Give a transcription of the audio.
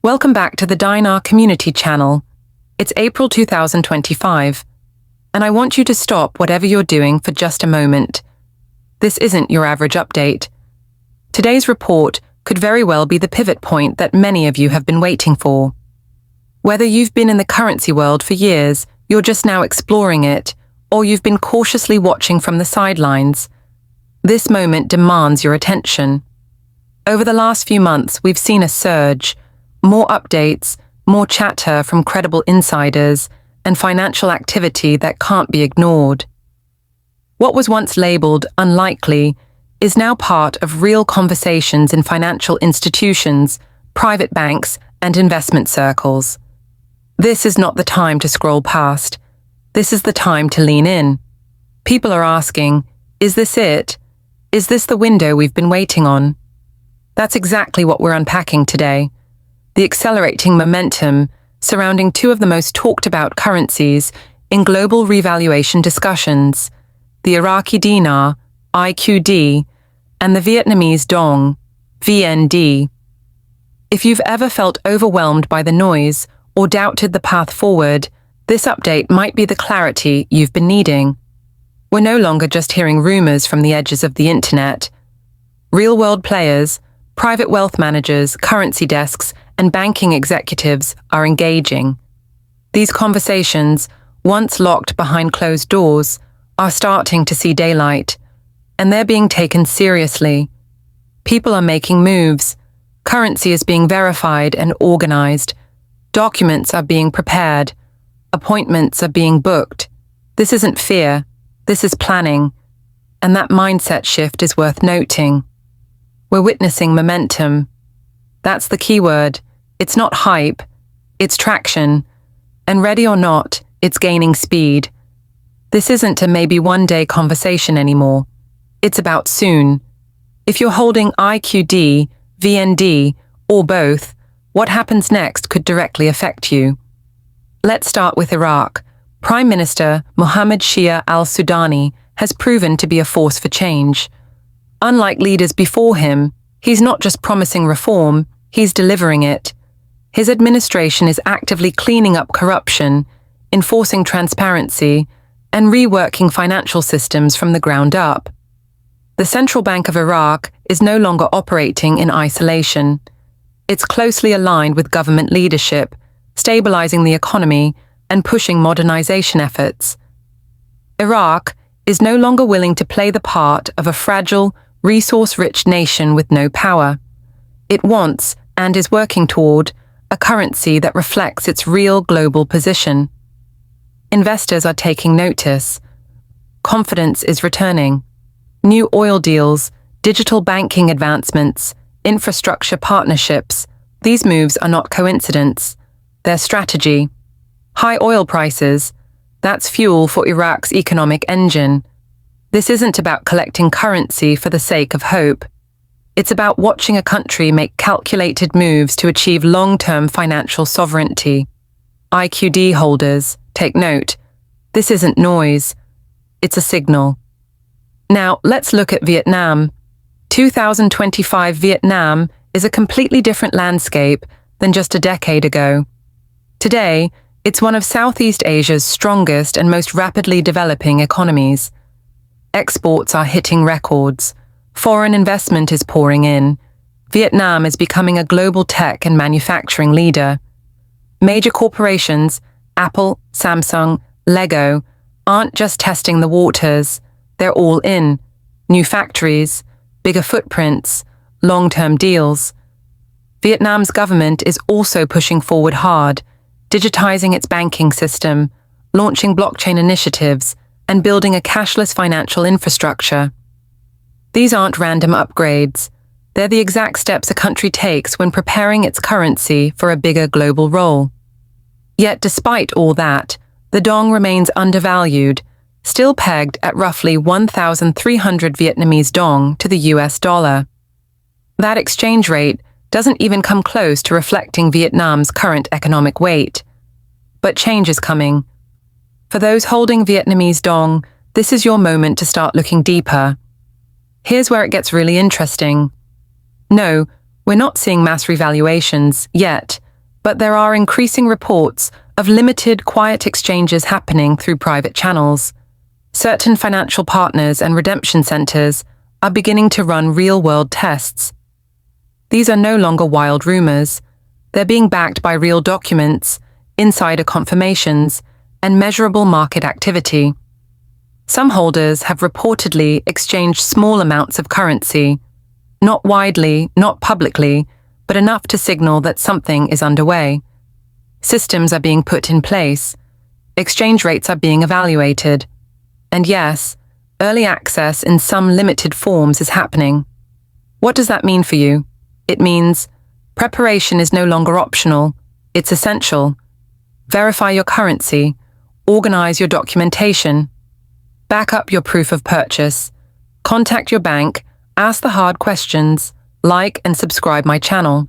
Welcome back to the Dinar Community Channel. It's April 2025, and I want you to stop whatever you're doing for just a moment. This isn't your average update. Today's report could very well be the pivot point that many of you have been waiting for. Whether you've been in the currency world for years, you're just now exploring it, or you've been cautiously watching from the sidelines, this moment demands your attention. Over the last few months, we've seen a surge, more updates, more chatter from credible insiders, and financial activity that can't be ignored. What was once labeled unlikely is now part of real conversations in financial institutions, private banks, and investment circles. This is not the time to scroll past. This is the time to lean in. People are asking, is this it? Is this the window we've been waiting on? That's exactly what we're unpacking today. The accelerating momentum surrounding two of the most talked about currencies in global revaluation discussions, the Iraqi Dinar, IQD, and the Vietnamese Dong, VND. If you've ever felt overwhelmed by the noise or doubted the path forward, this update might be the clarity you've been needing. We're no longer just hearing rumors from the edges of the internet. Real-world players, private wealth managers, currency desks, and banking executives are engaging. These conversations, once locked behind closed doors, are starting to see daylight, and they're being taken seriously. People are making moves. Currency is being verified and organized. Documents are being prepared. Appointments are being booked. This isn't fear. This is planning. And that mindset shift is worth noting. We're witnessing momentum. That's the key word. It's not hype. It's traction. And ready or not, it's gaining speed. This isn't a maybe one day conversation anymore. It's about soon. If you're holding IQD, VND, or both, what happens next could directly affect you. Let's start with Iraq. Prime Minister Mohammed Shia al-Sudani has proven to be a force for change. Unlike leaders before him, he's not just promising reform, he's delivering it. His administration is actively cleaning up corruption, enforcing transparency, and reworking financial systems from the ground up. The Central Bank of Iraq is no longer operating in isolation. It's closely aligned with government leadership, stabilizing the economy and pushing modernization efforts. Iraq is no longer willing to play the part of a fragile, resource-rich nation with no power. It wants, and is working toward, a currency that reflects its real global position. Investors are taking notice. Confidence is returning. New oil deals, digital banking advancements, infrastructure partnerships, these moves are not coincidence. They're strategy. High oil prices, that's fuel for Iraq's economic engine. This isn't about collecting currency for the sake of hope. It's about watching a country make calculated moves to achieve long-term financial sovereignty. IQD holders, take note. This isn't noise. It's a signal. Now, let's look at Vietnam. 2025 Vietnam is a completely different landscape than just a decade ago. Today, it's one of Southeast Asia's strongest and most rapidly developing economies. Exports are hitting records. Foreign investment is pouring in. Vietnam is becoming a global tech and manufacturing leader. Major corporations, Apple, Samsung, Lego, aren't just testing the waters. They're all in. New factories, bigger footprints, long-term deals. Vietnam's government is also pushing forward hard, digitizing its banking system, launching blockchain initiatives, and building a cashless financial infrastructure. These aren't random upgrades. They're the exact steps a country takes when preparing its currency for a bigger global role. Yet despite all that, the dong remains undervalued, still pegged at roughly 1,300 Vietnamese dong to the US dollar. That exchange rate doesn't even come close to reflecting Vietnam's current economic weight. But change is coming. For those holding Vietnamese dong, this is your moment to start looking deeper. Here's where it gets really interesting. No, we're not seeing mass revaluations yet, But there are increasing reports of limited, quiet exchanges happening through private channels. Certain financial partners and redemption centers are beginning to run real-world tests. These are no longer wild rumors. They're being backed by real documents, insider confirmations, and measurable market activity. Some holders have reportedly exchanged small amounts of currency, not widely, not publicly, but enough to signal that something is underway. Systems are being put in place. Exchange rates are being evaluated. And yes, early access in some limited forms is happening. What does that mean for you? It means preparation is no longer optional, it's essential. Verify your currency, organize your documentation, back up your proof of purchase, contact your bank, ask the hard questions, like and subscribe my channel.